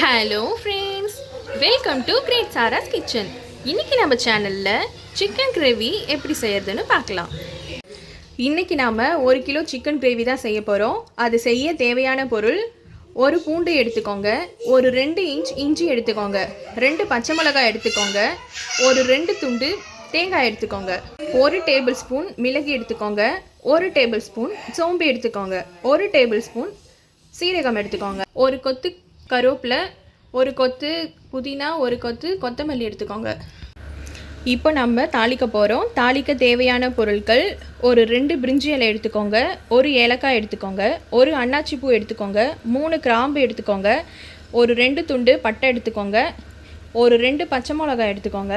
Hello friends, welcome to great Sara's கிச்சன். இன்றைக்கி நம்ம சேனலில் சிக்கன் கிரேவி எப்படி செய்யறதுன்னு பார்க்கலாம். இன்றைக்கி நாம் 1 கிலோ சிக்கன் கிரேவி தான் செய்ய போகிறோம். அது செய்ய தேவையான பொருள்: ஒரு பூண்டு எடுத்துக்கோங்க, ஒரு 2 இன்ச் இஞ்சி எடுத்துக்கோங்க, 2 பச்சை மிளகாய் எடுத்துக்கோங்க, ஒரு 2 துண்டு தேங்காய் எடுத்துக்கோங்க, 1 டேபிள் ஸ்பூன் மிளகு எடுத்துக்கோங்க, 1 டேபிள் ஸ்பூன் சோம்பு எடுத்துக்கோங்க, 1 டேபிள் ஸ்பூன் சீரகம் எடுத்துக்கோங்க, ஒரு கொத்து கருவேப்பிலை, ஒரு கொத்து புதினா, ஒரு கொத்து கொத்தமல்லி எடுத்துக்கோங்க. இப்போ நம்ம தாளிக்க போகிறோம். தாளிக்க தேவையான பொருட்கள்: ஒரு 2 பிரிஞ்சி இலை எடுத்துக்கோங்க, ஒரு ஏலக்காய் எடுத்துக்கோங்க, ஒரு அன்னாச்சி பூ எடுத்துக்கோங்க, 3 கிராம்பு எடுத்துக்கோங்க, ஒரு 2 துண்டு பட்டை எடுத்துக்கோங்க, ஒரு 2 பச்சை மிளகாய் எடுத்துக்கோங்க,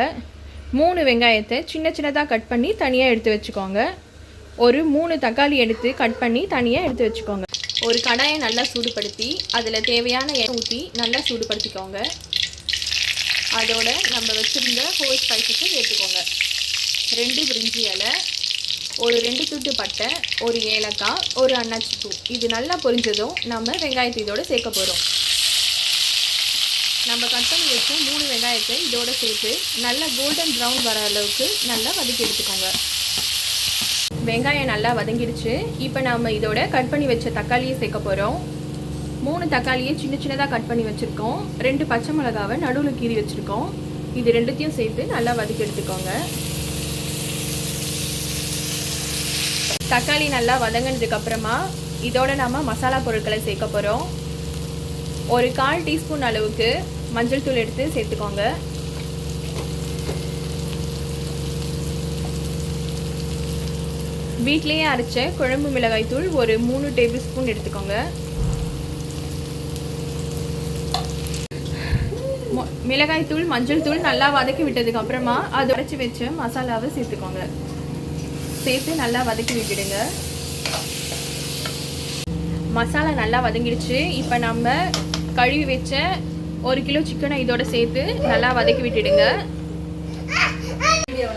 3 வெங்காயத்தை சின்ன சின்னதாக கட் பண்ணி தனியாக எடுத்து வச்சுக்கோங்க, ஒரு 3 தக்காளி எடுத்து கட் பண்ணி தனியாக எடுத்து வச்சுக்கோங்க. ஒரு கடாயை நல்லா சூடுபடுத்தி அதில் தேவையான எண்ணெய் ஊற்றி நல்லா சூடுபடுத்திக்கோங்க. அதோட நம்ம வச்சுருந்த ஹோல் ஸ்பைசஸை சேர்த்துக்கோங்க. 2 பிரிஞ்சி இலை, ஒரு 2 துண்டு பட்டை, ஒரு ஏலக்காய், ஒரு அன்னாச்சி பூ. இது நல்லா பொரிஞ்சதும் நம்ம வெங்காயத்தை இதோடு சேர்க்க போகிறோம். நம்ம கட் பண்ணி வச்ச 3 வெங்காயத்தை இதோடு சேர்த்து நல்லா கோல்டன் ப்ரௌன் வர அளவுக்கு நல்லா வதக்கி எடுத்துக்கோங்க. வெங்காயம் நல்லா வதங்கிடுச்சு. இப்போ நம்ம இதோட கட் பண்ணி வச்ச தக்காளியை சேர்க்க போகிறோம். 3 தக்காளியை சின்ன சின்னதாக கட் பண்ணி வச்சுருக்கோம். 2 பச்சை மிளகாவை நடுவில் கீறி வச்சுருக்கோம். இது ரெண்டுத்தையும் சேர்த்து நல்லா வதக்கி எடுத்துக்கோங்க. தக்காளி நல்லா வதங்கினதுக்கப்புறமா இதோட நம்ம மசாலா பொருட்களை சேர்க்க போகிறோம். ஒரு 1/4 டீஸ்பூன் அளவுக்கு மஞ்சள் தூள் எடுத்து சேர்த்துக்கோங்க. வீட்டிலேயே அரைச்ச குழம்பு மிளகாய் தூள் ஒரு 3 டேபிள் ஸ்பூன் எடுத்துக்கோங்க. மிளகாய் தூள், மஞ்சள் தூள் நல்லா வதக்கி விட்டதுக்கு அப்புறமா அதை அரைச்சி வச்ச மசாலாவை சேர்த்துக்கோங்க. சேர்த்து நல்லா வதக்கி விட்டுடுங்க. மசாலா நல்லா வதங்கிடுச்சு. இப்போ நம்ம கழுவி வச்ச 1 கிலோ சிக்கனை இதோட சேர்த்து நல்லா வதக்கி விட்டுடுங்க.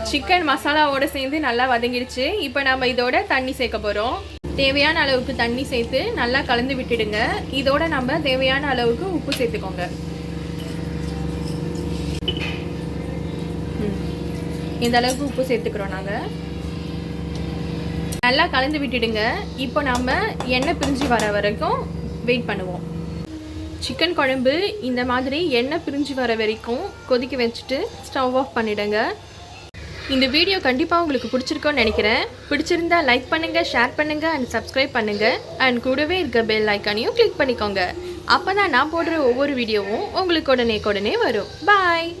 சிக்கன் மசாலாவோட சேர்ந்து நல்லா வதங்கிடுச்சு. இப்போ நம்ம இதோட தண்ணி சேர்க்க போகிறோம். தேவையான அளவுக்கு தண்ணி சேர்த்து நல்லா கலந்து விட்டுடுங்க. இதோட நம்ம தேவையான அளவுக்கு உப்பு சேர்த்துக்கோங்க. இந்த அளவுக்கு உப்பு சேர்த்துக்கிறோம் நாங்கள். நல்லா கலந்து விட்டுடுங்க. இப்போ நம்ம எண்ணெய் பிரிஞ்சு வர வரைக்கும் வெயிட் பண்ணுவோம். சிக்கன் குழம்பு இந்த மாதிரி எண்ணெய் பிரிஞ்சு வர வரைக்கும் கொதிக்க வச்சுட்டு ஸ்டவ் ஆஃப் பண்ணிவிடுங்க. இந்த வீடியோ கண்டிப்பாக உங்களுக்கு பிடிச்சிருக்கோன்னு நினைக்கிறேன். பிடிச்சிருந்தா லைக் பண்ணுங்கள், ஷேர் பண்ணுங்கள் அண்ட் சப்ஸ்கிரைப் பண்ணுங்கள். அண்ட் கூடவே இருக்க பெல் ஐக்கானையும் கிளிக் பண்ணிக்கோங்க. அப்போ தான் நான் போடுற ஒவ்வொரு வீடியோவும் உங்களுக்கு உடனே வரும். பாய்.